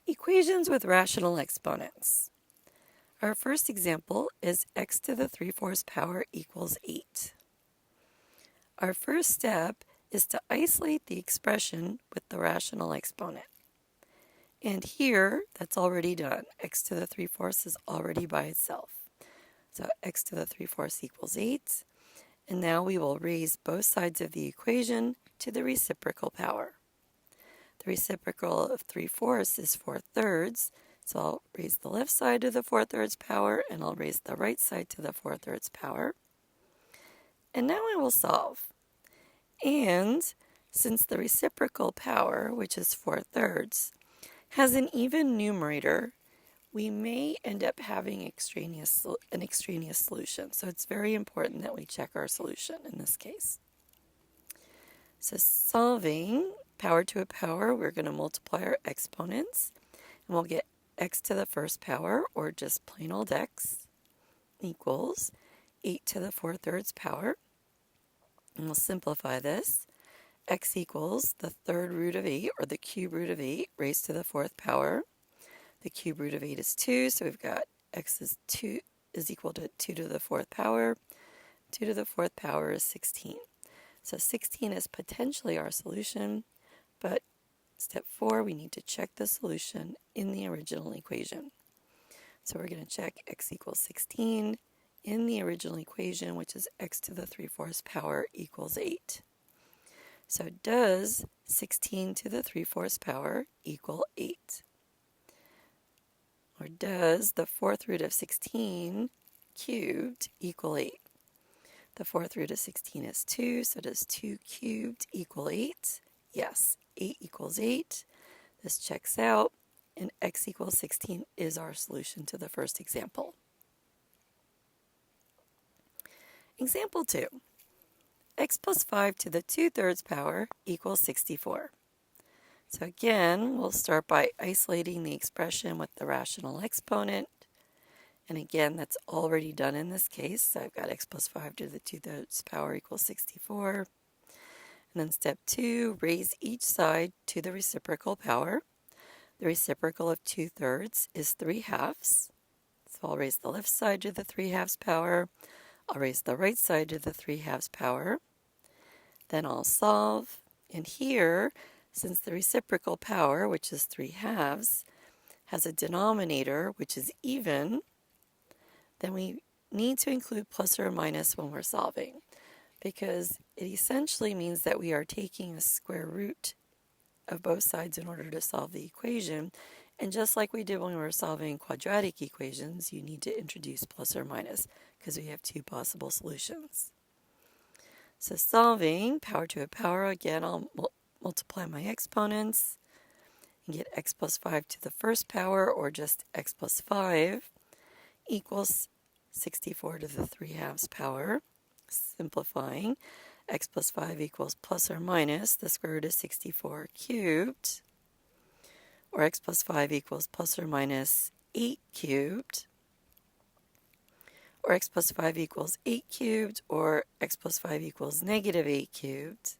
Equations with rational exponents. Our first example is x to the 3/4 power equals 8. Our first step is to isolate the expression with the rational exponent. And here, that's already done. X to the 3/4 is already by itself. So x to the 3/4 equals 8. And now we will raise both sides of the equation to the reciprocal power. The reciprocal of 3/4 is 4/3, so I'll raise the left side to the 4/3 power and I'll raise the right side to the 4/3 power. And now I will solve. And since the reciprocal power, which is 4/3, has an even numerator, we may end up having an extraneous solution. So it's very important that we check our solution in this case. So solving power to a power, we're going to multiply our exponents, and we'll get x to the first power, or just plain old x, equals 8 to the 4/3 power. And we'll simplify this. X equals the third root of 8, or the cube root of 8, raised to the 4th power. The cube root of 8 is 2, so we've got x is equal to 2 to the 4th power. 2 to the 4th power is 16. So 16 is potentially our solution, but step 4, we need to check the solution in the original equation. So we're going to check x equals 16 in the original equation, which is x to the 3/4 power equals 8. So does 16 to the 3/4 power equal 8? Or does the 4th root of 16 cubed equal 8? The 4th root of 16 is 2, so does 2 cubed equal 8? Yes, 8 equals 8. This checks out, and x equals 16 is our solution to the first example. Example 2. X plus 5 to the 2/3 power equals 64. So again, we'll start by isolating the expression with the rational exponent. And again, that's already done in this case. So I've got x plus 5 to the 2/3 power equals 64. And then step 2, raise each side to the reciprocal power. The reciprocal of 2/3 is 3/2. So I'll raise the left side to the 3/2 power. I'll raise the right side to the 3/2 power. Then I'll solve. And here, since the reciprocal power, which is 3/2, has a denominator which is even, then we need to include plus or minus when we're solving, because it essentially means that we are taking a square root of both sides in order to solve the equation. And just like we did when we were solving quadratic equations, you need to introduce plus or minus because we have two possible solutions. So solving power to a power, again, I'll multiply my exponents and get x plus 5 to the first power, or just x plus 5, equals 64 to the 3/2 power. Simplifying, x plus 5 equals plus or minus the square root of 64 cubed, or x plus 5 equals plus or minus 8 cubed, or x plus 5 equals 8 cubed, or x plus 5 equals negative 8 cubed.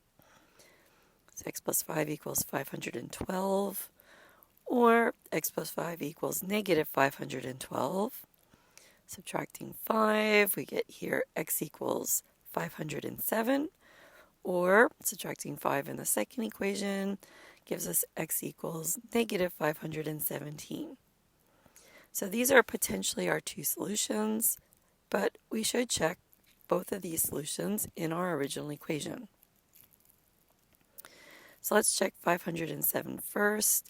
So x plus 5 equals 512, or x plus 5 equals negative 512. Subtracting 5, we get here x equals 507, or subtracting 5 in the second equation gives us x equals negative 517. So these are potentially our two solutions, but we should check both of these solutions in our original equation. So let's check 507 first.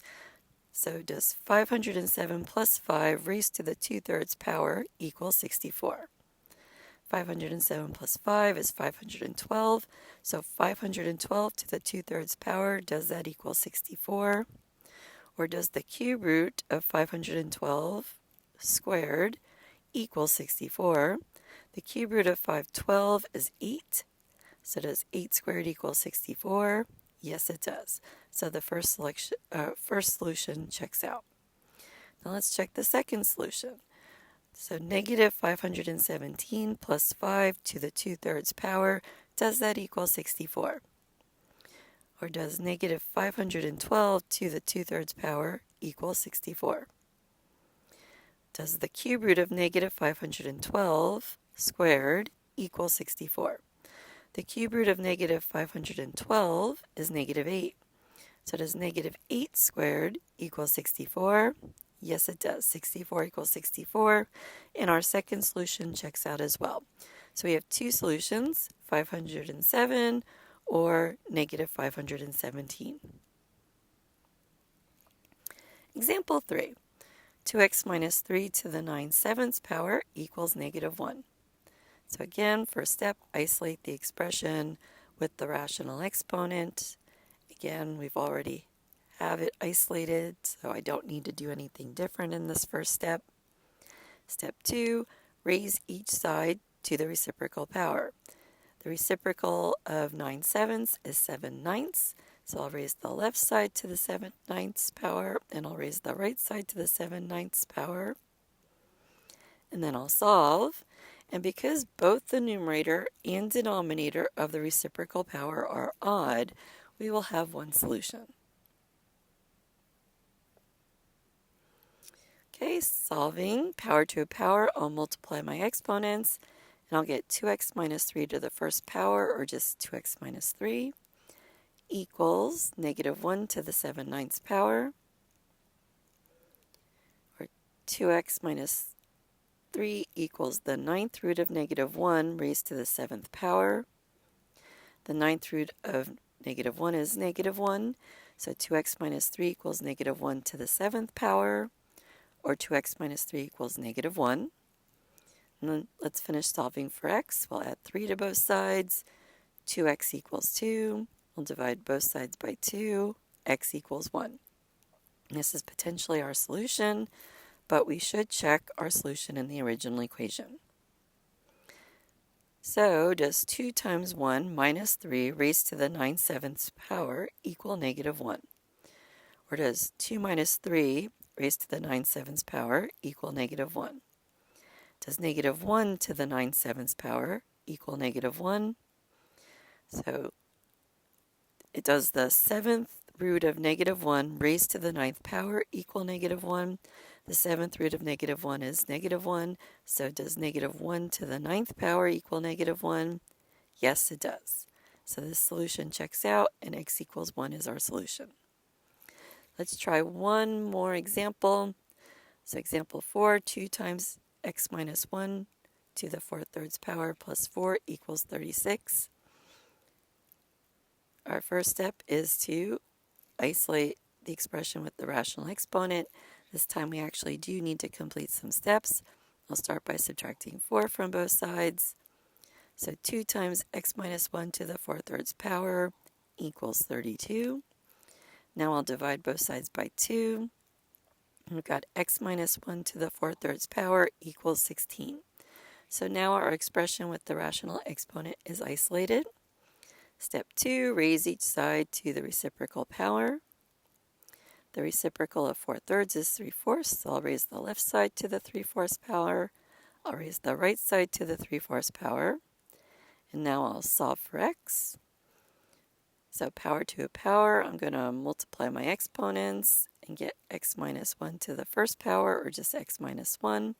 So does 507 plus 5 raised to the 2/3 power equal 64? 507 plus 5 is 512. So 512 to the 2/3 power, does that equal 64? Or does the cube root of 512 squared equal 64? The cube root of 512 is 8. So does 8 squared equal 64? Yes, it does. So the first solution checks out. Now let's check the second solution. So negative 517 plus 5 to the 2/3 power, does that equal 64? Or does negative 512 to the 2/3 power equal 64? Does the cube root of negative 512 squared equal 64? The cube root of negative 512 is negative 8. So does negative 8 squared equal 64? Yes, it does. 64 equals 64. And our second solution checks out as well. So we have two solutions, 507 or negative 517. Example 3. 2x minus 3 to the 9/7 power equals negative 1. So again, first step, isolate the expression with the rational exponent. Again, we've already have it isolated, so I don't need to do anything different in this first step. Step 2, raise each side to the reciprocal power. The reciprocal of 9/7 is 7/9, so I'll raise the left side to the 7/9 power, and I'll raise the right side to the 7/9 power. And then I'll solve. And because both the numerator and denominator of the reciprocal power are odd, we will have one solution. Okay, solving power to a power, I'll multiply my exponents, and I'll get 2x minus 3 to the first power, or just 2x minus 3, equals negative 1 to the 7/9 power, or 2x minus 3 equals the 9th root of negative 1 raised to the 7th power. The 9th root of negative 1 is negative 1, so 2x minus 3 equals negative 1 to the 7th power, or 2x minus 3 equals negative 1. And then let's finish solving for x. We'll add 3 to both sides. 2x equals 2. We'll divide both sides by 2. X equals 1. And this is potentially our solution, but we should check our solution in the original equation. So does 2 times 1 minus 3 raised to the 9/7 power equal negative 1? Or does 2 minus 3 raised to the 9/7 power equal negative 1? Does negative 1 to the 9/7 power equal negative 1? So it does the 7th root of negative 1 raised to the 9th power equal negative 1. The 7th root of negative 1 is negative 1. So does negative 1 to the 9th power equal negative 1? Yes, it does. So this solution checks out, and x equals 1 is our solution. Let's try one more example. So example 4, 2 times x minus 1 to the 4/3 power plus 4 equals 36. Our first step is to isolate the expression with the rational exponent. This time we actually do need to complete some steps. I'll start by subtracting 4 from both sides. So 2 times x minus 1 to the 4/3 power equals 32. Now I'll divide both sides by 2. We've got x minus 1 to the 4/3 power equals 16. So now our expression with the rational exponent is isolated. Step 2, raise each side to the reciprocal power. The reciprocal of 4/3 is 3/4, so I'll raise the left side to the 3/4 power. I'll raise the right side to the 3/4 power. And now I'll solve for x. So power to a power, I'm going to multiply my exponents and get x minus 1 to the first power, or just x minus 1,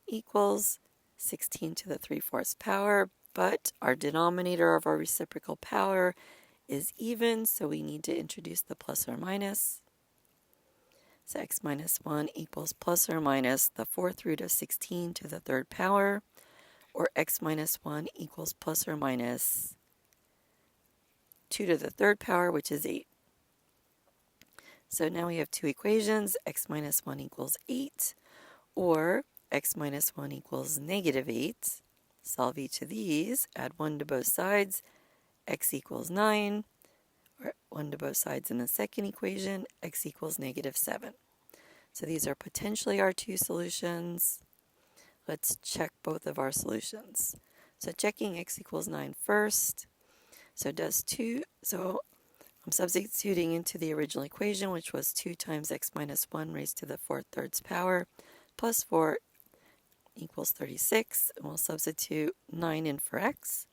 equals 16 to the 3/4 power. But our denominator of our reciprocal power is even, so we need to introduce the plus or minus. So x minus 1 equals plus or minus the 4th root of 16 to the 3rd power, or x minus 1 equals plus or minus 2 to the 3rd power, which is 8. So now we have two equations, x minus 1 equals 8, or x minus 1 equals negative 8. Solve each of these, add 1 to both sides, x equals 9, or 1 to both sides in the second equation, x equals negative 7. So these are potentially our two solutions. Let's check both of our solutions. So checking x equals 9 first. So I'm substituting into the original equation, which was 2 times x minus 1 raised to the 4/3 power plus 4 equals 36. And we'll substitute 9 in for x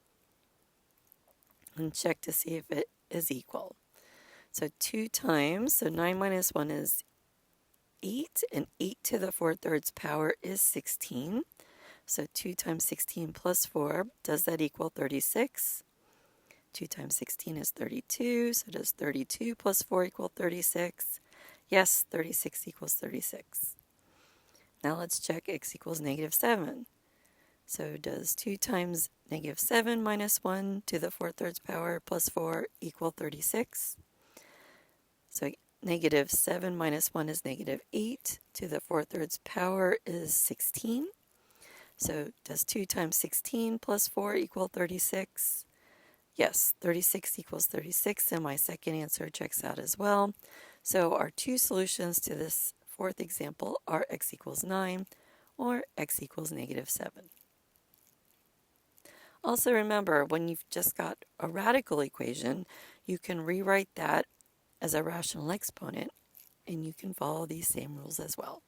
and check to see if it is equal. So 2 times, so 9 minus 1 is 8, and 8 to the 4/3 power is 16. So 2 times 16 plus 4, does that equal 36? 2 times 16 is 32, so does 32 plus 4 equal 36? Yes, 36 equals 36. Now let's check x equals -7. So does 2 times -7 minus 1 to the 4/3 power plus 4 equal 36? So -7 minus 1 is -8 to the 4/3 power is 16. So does 2 times 16 plus 4 equal 36? Yes, 36 equals 36, and my second answer checks out as well. So our two solutions to this fourth example are x equals 9 or x equals -7. Also remember, when you've just got a radical equation, you can rewrite that as a rational exponent, and you can follow these same rules as well.